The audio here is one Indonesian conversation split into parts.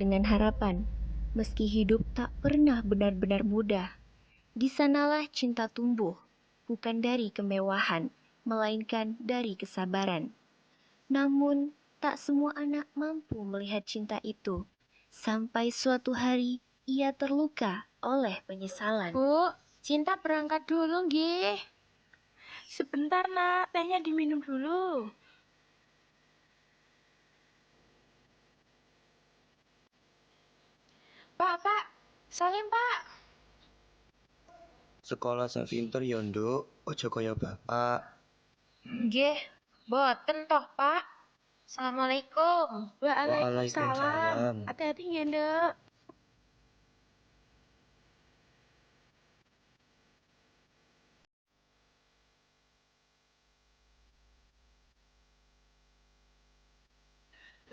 dengan harapan, meski hidup tak pernah benar-benar mudah. Di sanalah cinta tumbuh, bukan dari kemewahan, melainkan dari kesabaran. Namun, tak semua anak mampu melihat cinta itu. Sampai suatu hari, ia terluka oleh penyesalan. Bu, Cinta berangkat dulu, nggih. Sebentar, Nak. Tehnya diminum dulu. Pak, salim, Pak. Sekolah sing pinter ya, Nduk. Aja kaya bapak. Nggih, boten toh, Pak. Assalamualaikum. Waalaikumsalam. Waalaikumsalam. Hati-hati ya, Nduk.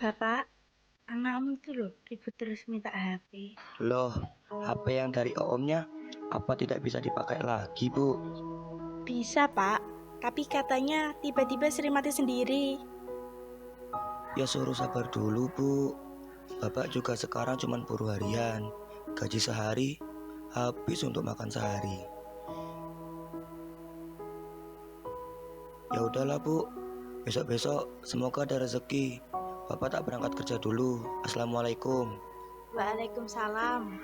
Bapak, anakmu itu loh ribut terus minta HP. Loh, HP yang dari omnya apa tidak bisa dipakai lagi, Bu? Bisa, Pak. Tapi katanya tiba-tiba sering mati sendiri. Ya suruh sabar dulu, Bu. Bapak juga sekarang cuma buruh harian. Gaji sehari habis untuk makan sehari. Ya udahlah, Bu. Besok-besok semoga ada rezeki. Bapak tak berangkat kerja dulu. Assalamualaikum. Waalaikumsalam.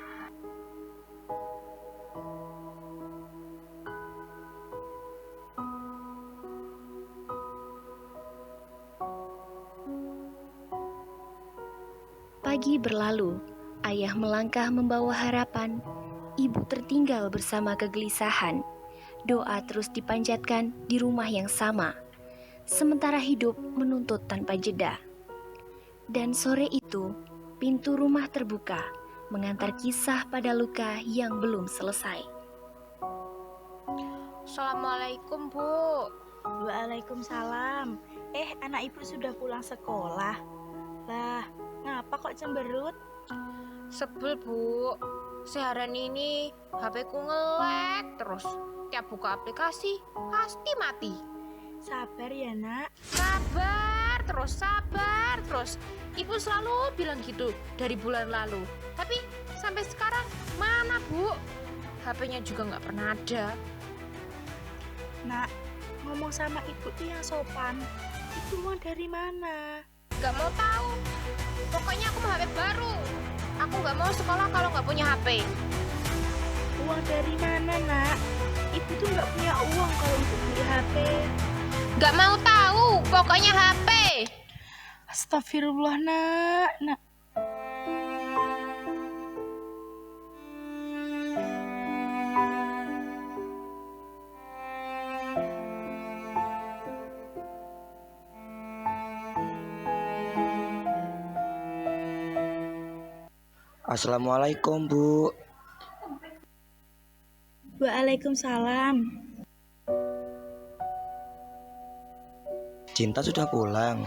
Pagi berlalu, ayah melangkah membawa harapan. Ibu tertinggal bersama kegelisahan. Doa terus dipanjatkan di rumah yang sama. Sementara hidup menuntut tanpa jeda. Dan sore itu, pintu rumah terbuka, mengantar kisah pada luka yang belum selesai. Assalamualaikum, Bu. Waalaikumsalam. Anak ibu sudah pulang sekolah. Lah, ngapa kok cemberut? Sebel, Bu. Seharian ini HP-ku nge-lag terus. Tiap buka aplikasi, pasti mati. Sabar ya, Nak. Sabar terus. Ibu selalu bilang gitu dari bulan lalu. Tapi sampai sekarang mana, Bu? HP-nya juga nggak pernah ada. Nak, ngomong sama ibu tuh yang sopan. Itu mau dari mana? Nggak mau tahu. Pokoknya aku mau HP baru. Aku nggak mau sekolah kalau nggak punya HP. Uang dari mana, Nak? Ibu tuh nggak punya uang kalau untuk beli HP. Nggak mau tahu. Pokoknya HP. Astagfirullah, Nak. Assalamualaikum, Bu. Waalaikumsalam. Cinta sudah pulang.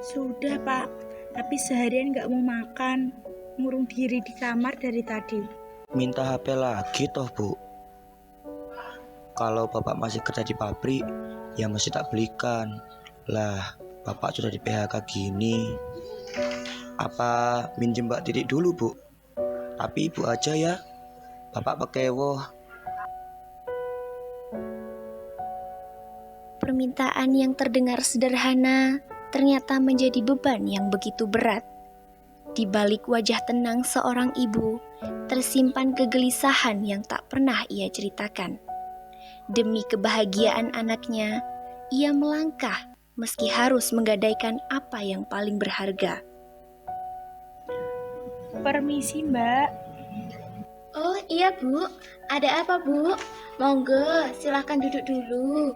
Sudah, Pak. Tapi seharian nggak mau makan. Ngurung diri di kamar dari tadi. Minta HP lagi toh, Bu. Kalau bapak masih kerja di pabrik, ya masih tak belikan. Lah, bapak sudah di PHK gini. Apa minjem Mbak Titik dulu, Bu? Tapi ibu aja ya. Bapak pekewoh. Permintaan yang terdengar sederhana ternyata menjadi beban yang begitu berat. Di balik wajah tenang seorang ibu, tersimpan kegelisahan yang tak pernah ia ceritakan. Demi kebahagiaan anaknya, ia melangkah meski harus menggadaikan apa yang paling berharga. Permisi, Mbak. Oh iya, Bu. Ada apa, Bu? Monggo, silahkan duduk dulu.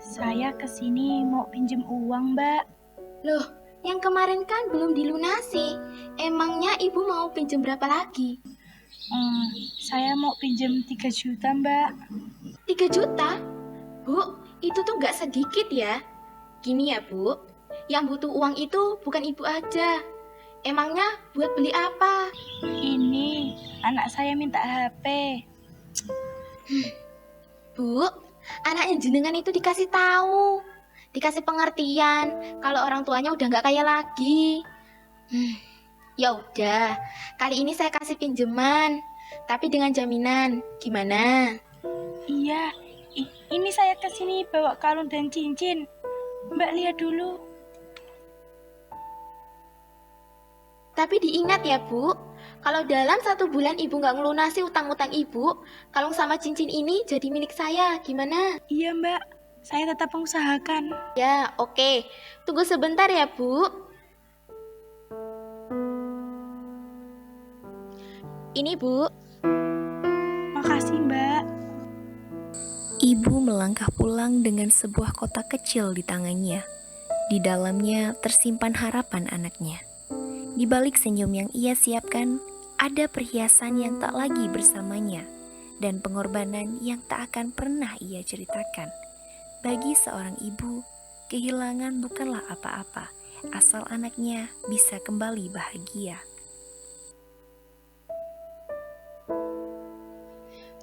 Saya kesini mau pinjem uang, Mbak. Loh, yang kemarin kan belum dilunasi. Emangnya Ibu mau pinjem berapa lagi? Saya mau pinjem 3 juta, Mbak. 3 juta? Bu, itu tuh nggak sedikit ya. Gini ya, Bu. Yang butuh uang itu bukan Ibu aja. Emangnya buat beli apa? Ini, anak saya minta HP. Bu, anaknya jenengan itu dikasih tahu. Dikasih pengertian kalau orang tuanya udah nggak kaya lagi. Ya udah, kali ini saya kasih pinjaman, tapi dengan jaminan. Gimana? Iya, ini saya kesini bawa kalung dan cincin. Mbak lihat dulu. Tapi diingat ya Bu, kalau dalam 1 bulan Ibu nggak ngelunasi utang-utang Ibu, kalung sama cincin ini jadi milik saya. Gimana? Iya Mbak, saya tetap mengusahakan. Ya, oke. Tunggu sebentar ya Bu. Ini Bu. Makasih Mbak. Ibu melangkah pulang dengan sebuah kotak kecil di tangannya. Di dalamnya tersimpan harapan anaknya. Di balik senyum yang ia siapkan, ada perhiasan yang tak lagi bersamanya dan pengorbanan yang tak akan pernah ia ceritakan. Bagi seorang ibu, kehilangan bukanlah apa-apa, asal anaknya bisa kembali bahagia.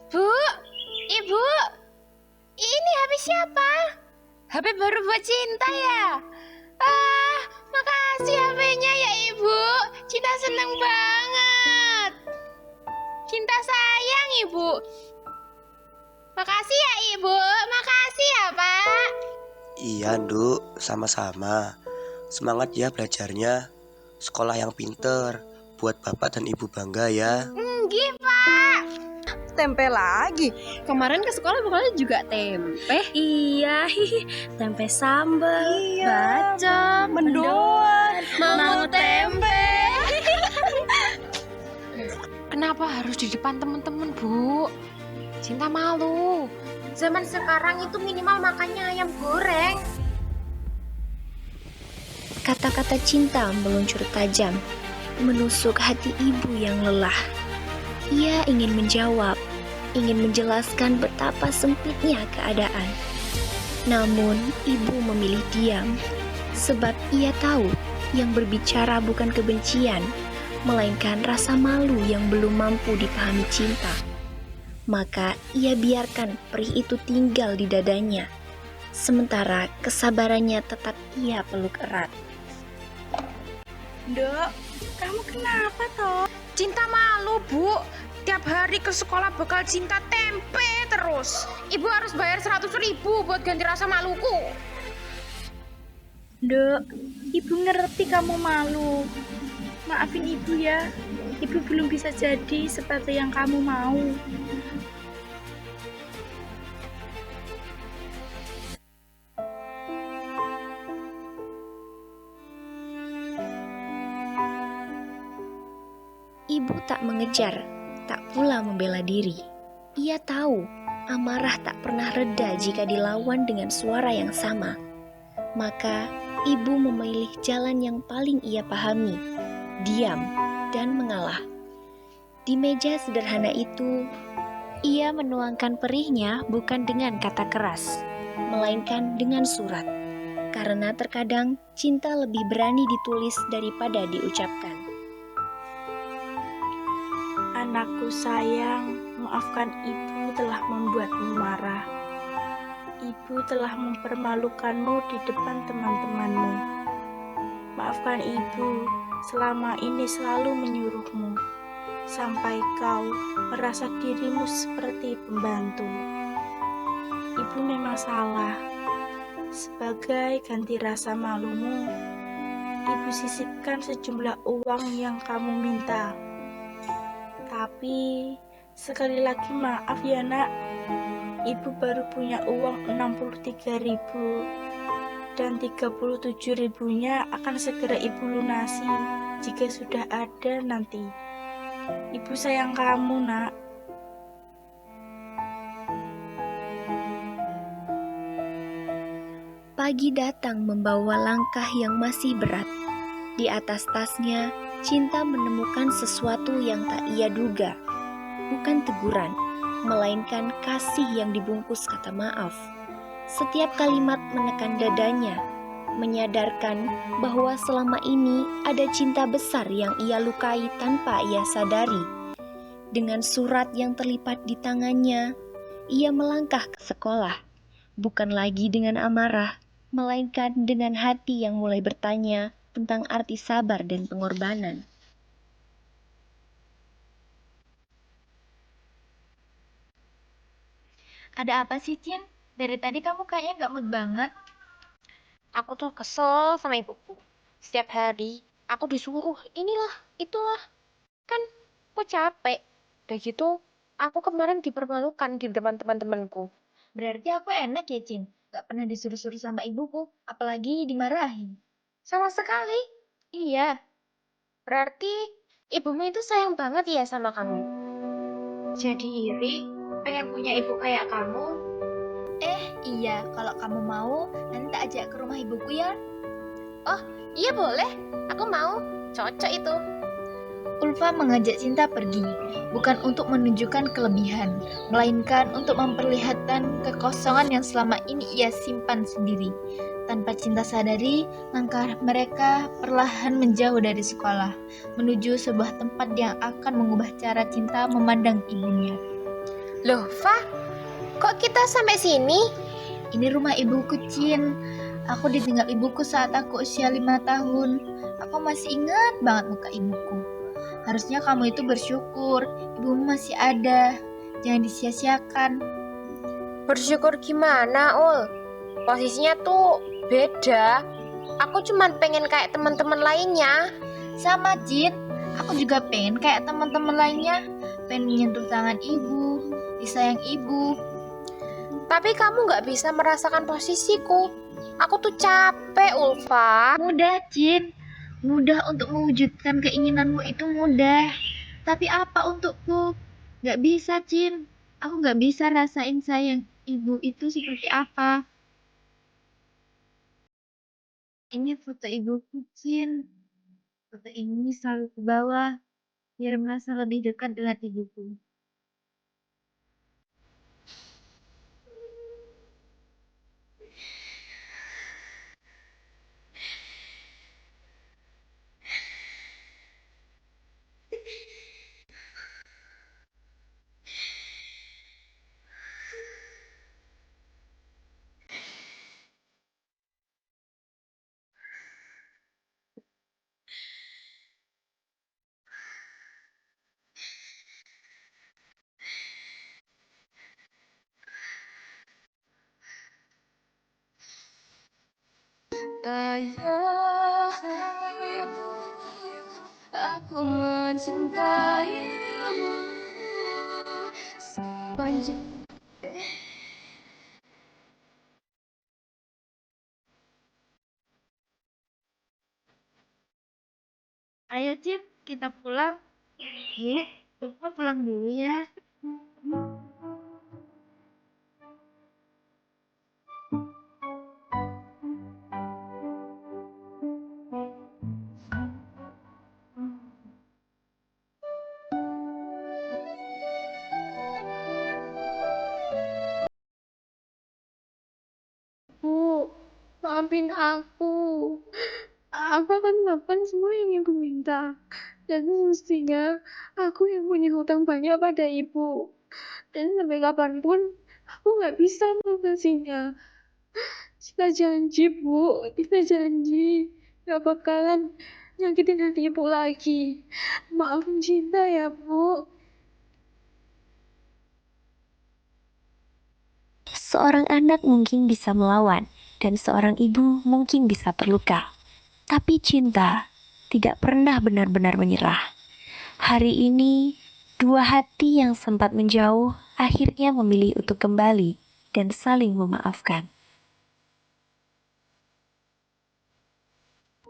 Bu, Ibu, ini HP siapa? HP baru buat Cinta ya? Makasih HP-nya ya Ibu. Cinta seneng banget. Cinta sayang Ibu. Makasih ya Ibu, makasih ya Pak. Iya, Nduk, sama-sama. Semangat ya belajarnya. Sekolah yang pinter, buat Bapak dan Ibu bangga ya. Nggih Pak. Tempe lagi. Kemarin ke sekolah bukannya juga tempe. Iya, tempe sambal, Iya, mendoan, Mau tempe. Kenapa harus di depan temen-temen Bu? Cinta malu. Zaman sekarang itu minimal makannya ayam goreng. Kata-kata cinta meluncur tajam, menusuk hati ibu yang lelah. Ia ingin menjawab, ingin menjelaskan betapa sempitnya keadaan. Namun, ibu memilih diam, sebab ia tahu yang berbicara bukan kebencian, melainkan rasa malu yang belum mampu dipahami cinta. Maka ia biarkan perih itu tinggal di dadanya, sementara kesabarannya tetap ia peluk erat. Dok, kamu kenapa toh? Cinta malu Bu. Tiap hari ke sekolah bekal Cinta tempe terus. Ibu harus bayar 100.000 buat ganti rasa maluku. Dok, ibu ngerti kamu malu. Maafin ibu ya. Ibu belum bisa jadi seperti yang kamu mau. Ibu tak mengejar, tak pula membela diri. Ia tahu amarah tak pernah reda jika dilawan dengan suara yang sama. Maka ibu memilih jalan yang paling ia pahami, diam dan mengalah. Di meja sederhana itu, ia menuangkan perihnya bukan dengan kata keras, melainkan dengan surat. Karena terkadang cinta lebih berani ditulis daripada diucapkan. Anakku sayang, maafkan ibu telah membuatmu marah. Ibu telah mempermalukanmu di depan teman-temanmu. Maafkan ibu, selama ini selalu menyuruhmu, sampai kau merasa dirimu seperti pembantu. Ibu memang salah. Sebagai ganti rasa malumu, ibu sisipkan sejumlah uang yang kamu minta. Tapi sekali lagi maaf ya nak, ibu baru punya uang 63.000 dan 37.000-nya akan segera ibu lunasi jika sudah ada nanti. Ibu sayang kamu nak. Pagi datang membawa langkah yang masih berat. Di atas tasnya, Cinta menemukan sesuatu yang tak ia duga. Bukan teguran, melainkan kasih yang dibungkus kata maaf. Setiap kalimat menekan dadanya, menyadarkan bahwa selama ini ada cinta besar yang ia lukai tanpa ia sadari. Dengan surat yang terlipat di tangannya, ia melangkah ke sekolah. Bukan lagi dengan amarah, melainkan dengan hati yang mulai bertanya, tentang arti sabar dan pengorbanan. Ada apa sih, Cin? Dari tadi kamu kayaknya gak mood banget. Aku tuh kesel sama ibuku. Setiap hari aku disuruh inilah, itulah. Kan aku capek. Udah gitu, aku kemarin dipermalukan di depan teman-temanku. Berarti aku enak ya, Cin? Gak pernah disuruh-suruh sama ibuku, apalagi dimarahin. Sama sekali. Iya. Berarti ibumu itu sayang banget ya sama kamu. Jadi iri, pengen punya ibu kayak kamu. Iya, kalau kamu mau, nanti tak ajak ke rumah ibuku ya. Iya boleh, aku mau. Cocok itu. Ulfa mengajak Cinta pergi, bukan untuk menunjukkan kelebihan, melainkan untuk memperlihatkan kekosongan yang selama ini ia simpan sendiri. Tanpa Cinta sadari, langkah mereka perlahan menjauh dari sekolah, menuju sebuah tempat yang akan mengubah cara Cinta memandang ibunya. Loh, Fa, kok kita sampai sini? Ini rumah ibuku, Cin. Aku ditinggal ibuku saat aku usia 5 tahun. Aku masih ingat banget muka ibuku. Harusnya kamu itu bersyukur, ibumu masih ada. Jangan disia-siakan. Bersyukur gimana, Ul? Posisinya tuh beda. Aku cuman pengen kayak teman-teman lainnya. Sama, Cin. Aku juga pengen kayak teman-teman lainnya. Pengen menyentuh tangan ibu, disayang ibu. Tapi kamu nggak bisa merasakan posisiku. Aku tuh capek, Ulfa. Mudah, Cin. Mudah untuk mewujudkan keinginanmu itu mudah. Tapi apa untukku? Gak bisa, Cin. Aku gak bisa rasain sayang ibu itu seperti apa. Ini foto ibuku, Cin. Foto ini selalu ke bawah, biar merasa lebih dekat dengan ibuku. Aku mencintaimu. Ayo, Cin, kita pulang. Lupa pulang dulu ya. Bu, maafin aku. Aku akan melakukan semua yang ibu minta. Dan mestinya aku yang punya hutang banyak pada ibu. Dan sampai kapanpun aku nggak bisa melunasinya. Kita janji, Bu. Kita janji. Gak bakalan nyakitin hati ibu lagi. Maafin Cinta ya, Bu. Seorang anak mungkin bisa melawan, dan seorang ibu mungkin bisa terluka. Tapi Cinta tidak pernah benar-benar menyerah. Hari ini, dua hati yang sempat menjauh akhirnya memilih untuk kembali dan saling memaafkan.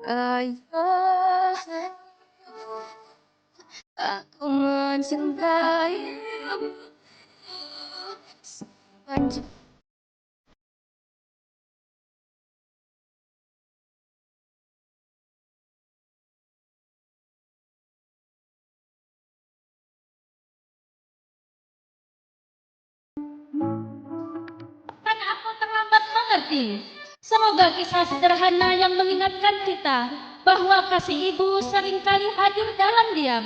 Ayah, aku mencintaimu. Kan aku terlambat mengerti. Semoga kisah sederhana yang mengingatkan kita bahwa kasih ibu seringkali hadir dalam diam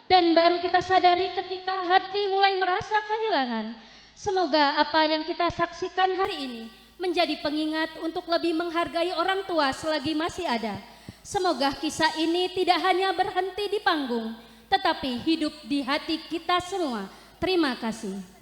dan baru kita sadari ketika hati mulai merasa kehilangan. Semoga apa yang kita saksikan hari ini menjadi pengingat untuk lebih menghargai orang tua selagi masih ada. Semoga kisah ini tidak hanya berhenti di panggung, tetapi hidup di hati kita semua. Terima kasih.